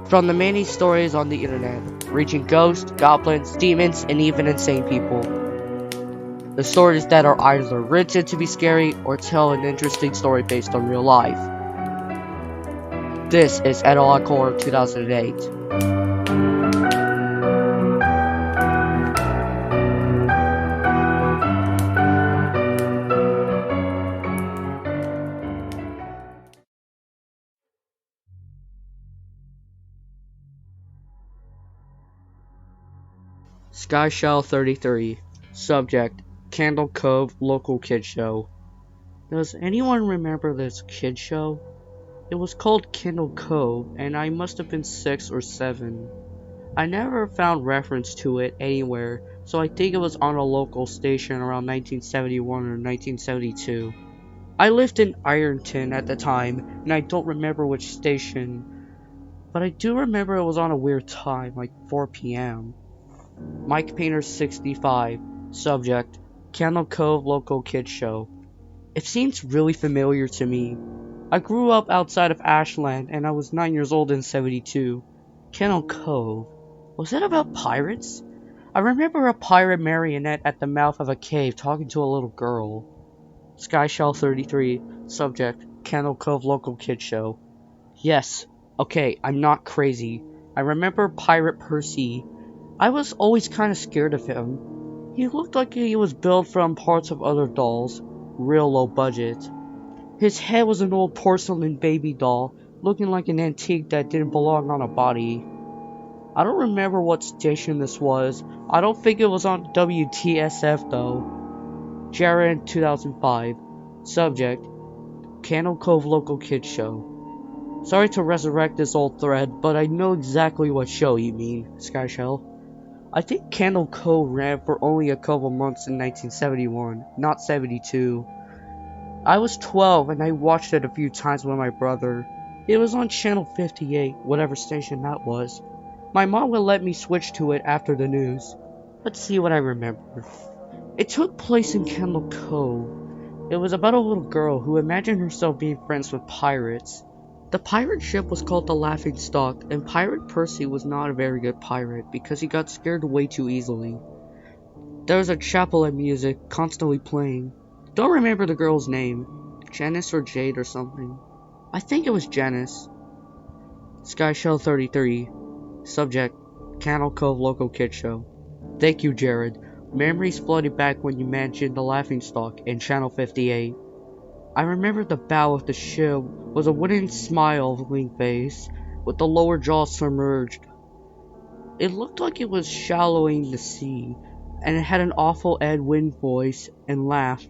From the many stories on the internet, reaching ghosts, goblins, demons, and even insane people. The stories that are either written to be scary or tell an interesting story based on real life. This is Etala Core 2008. Skyshell 33. Subject: Candle Cove Local Kid Show. Does anyone remember this kid show? It was called Candle Cove, and I must have been 6 or 7. I never found reference to it anywhere, so I think it was on a local station around 1971 or 1972. I lived in Ironton at the time, and I don't remember which station, but I do remember it was on a weird time, like 4 p.m. Mike Painter 65. Subject: Candle Cove Local Kid Show. It seems really familiar to me. I grew up outside of Ashland and I was 9 years old in 72. Candle Cove. Was it about pirates? I remember a pirate marionette at the mouth of a cave talking to a little girl. Skyshell 33. Subject: Candle Cove Local Kid Show. Yes. Okay, I'm not crazy. I remember Pirate Percy. I was always kind of scared of him. He looked like he was built from parts of other dolls. Real low budget. His head was an old porcelain baby doll, looking like an antique that didn't belong on a body. I don't remember what station this was. I don't think it was on WTSF though. Jared 2005. Subject: Candle Cove Local Kids Show. Sorry to resurrect this old thread, but I know exactly what show you mean, Skyshell. I think Candle Cove ran for only a couple months in 1971, not 72. I was 12 and I watched it a few times with my brother. It was on channel 58, whatever station that was. My mom would let me switch to it after the news. Let's see what I remember. It took place in Candle Cove. It was about a little girl who imagined herself being friends with pirates. The pirate ship was called the Laughing Stock, and Pirate Percy was not a very good pirate because he got scared way too easily. There was a chapel and music constantly playing. Don't remember the girl's name. Janice or Jade or something. I think it was Janice. Skyshell 33. Subject: Candle Cove Local Kid Show. Thank you, Jared. Memories flooded back when you mentioned the Laughing Stock in channel 58. I remember the bow of the ship was a wooden smiling face with the lower jaw submerged. It looked like it was shallowing the sea, and it had an awful Ed Wynn voice and laugh.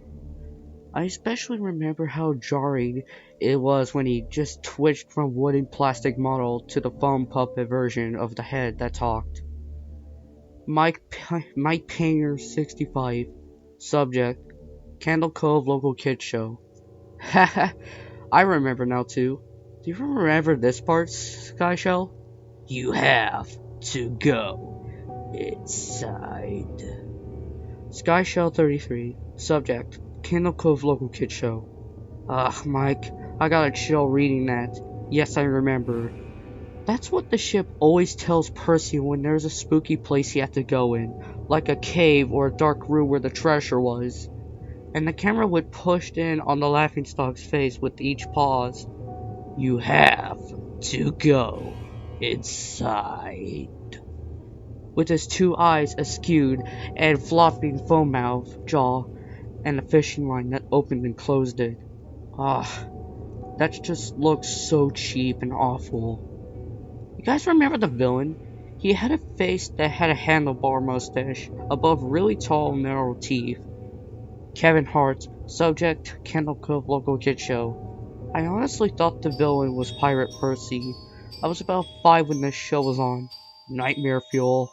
I especially remember how jarring it was when he just twitched from wooden plastic model to the foam puppet version of the head that talked. Mike Painter 65. Subject: Candle Cove Local Kid Show. Haha, I remember now too. Do you remember this part, Skyshell? You have to go inside. Skyshell 33. Subject: Candle Cove Local Kid Show. Mike, I got a chill reading that. Yes, I remember. That's what the ship always tells Percy when there's a spooky place he had to go in, like a cave or a dark room where the treasure was. And the camera would push in on the Laughingstock's face with each pause. You have to go inside. With his two eyes askewed and flopping foam mouth, jaw, and a fishing line that opened and closed it. That just looks so cheap and awful. You guys remember the villain? He had a face that had a handlebar mustache above really tall narrow teeth. Kevin Hart. Subject: Candle Cove Local Kid Show. I honestly thought the villain was Pirate Percy. I was about 5 when this show was on. Nightmare fuel.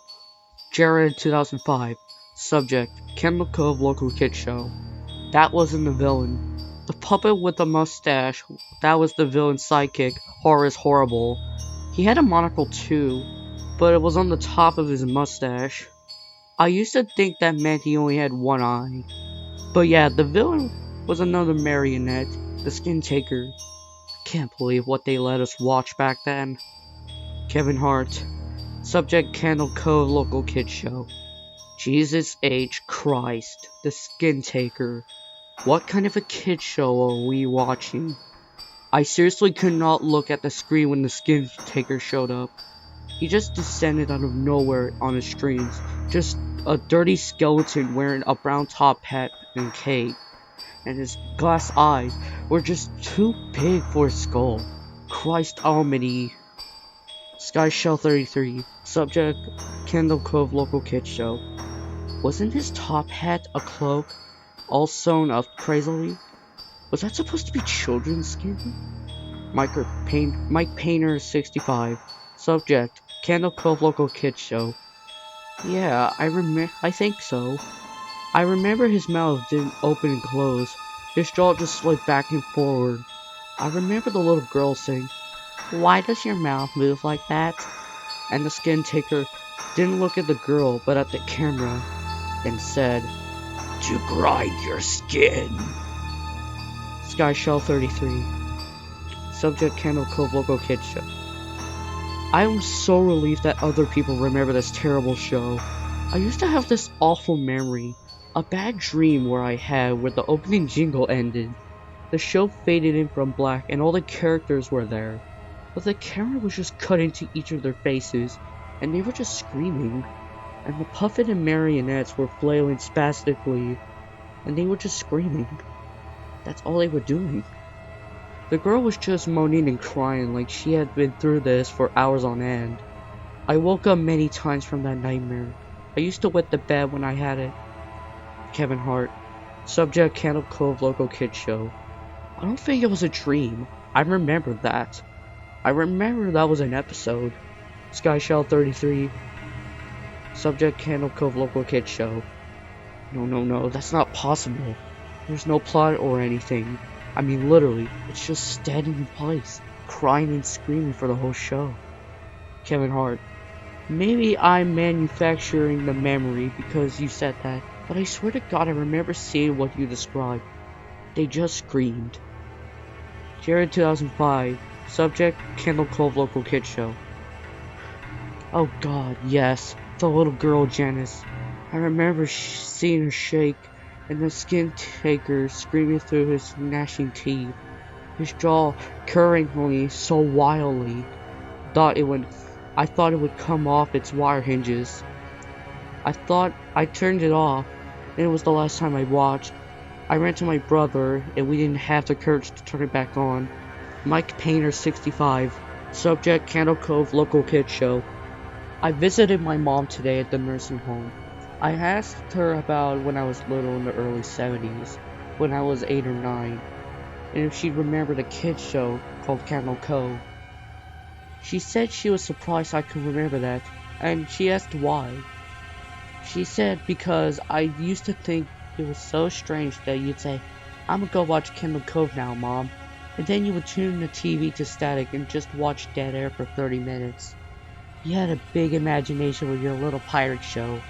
Jared 2005. Subject: Candle Cove Local Kid Show. That wasn't the villain. The puppet with the mustache, that was the villain's sidekick, Horace Horrible. He had a monocle too, but it was on the top of his mustache. I used to think that meant he only had one eye. But yeah, the villain was another marionette, the Skin Taker. Can't believe what they let us watch back then. Kevin Hart. Subject Candle Cove Local Kids Show. Jesus H. Christ, the Skin Taker. What kind of a kid show are we watching? I seriously could not look at the screen when the Skin Taker showed up. He just descended out of nowhere on his streams. Just a dirty skeleton wearing a brown top hat and cape. And his glass eyes were just too big for his skull. Christ almighty. SkyShell33. Subject Candle Cove Local Kids Show. Wasn't his top hat a cloak, all sewn up crazily? Was that supposed to be children's skin? Mike Painter 65. Subject Candle Cove Local Kids Show. Yeah, I think so. I remember his mouth didn't open and close. His jaw just slid back and forward. I remember the little girl saying, "Why does your mouth move like that?" And the Skin Taker didn't look at the girl but at the camera and said, "To grind your skin." SkyShell33. Subject Candle Cove Local Kids Show. I am so relieved that other people remember this terrible show. I used to have this awful memory, a bad dream where the opening jingle ended. The show faded in from black and all the characters were there, but the camera was just cut into each of their faces, and they were just screaming, and the puppet and marionettes were flailing spastically, and they were just screaming. That's all they were doing. The girl was just moaning and crying like she had been through this for hours on end. I woke up many times from that nightmare. I used to wet the bed when I had it. Kevin Hart. Subject Candle Cove Local Kids Show. I don't think it was a dream. I remember that. I remember that was an episode. SkyShell33. Subject Candle Cove Local Kids Show. No, that's not possible. There's no plot or anything. I mean, literally, it's just standing in place, crying and screaming for the whole show. Kevin Hart. Maybe I'm manufacturing the memory because you said that, but I swear to God I remember seeing what you described. They just screamed. Jared 2005. Subject Candle Cove Local Kids Show. Oh God, yes, the little girl Janice. I remember seeing her shake, and the Skin Taker screaming through his gnashing teeth, his jaw currently so wildly, I thought it would come off its wire hinges. I thought I turned it off, and it was the last time I watched. I ran to my brother, and we didn't have the courage to turn it back on. Mike Painter 65. Subject Candle Cove Local Kids Show. I visited my mom today at the nursing home. I asked her about when I was little in the early 70s, when I was 8 or 9, and if she'd remembered a kids show called Candle Cove. She said she was surprised I could remember that, and she asked why. She said because I used to think it was so strange that you'd say, "I'm gonna go watch Candle Cove now, Mom," and then you would tune the TV to static and just watch dead air for 30 minutes. You had a big imagination with your little pirate show.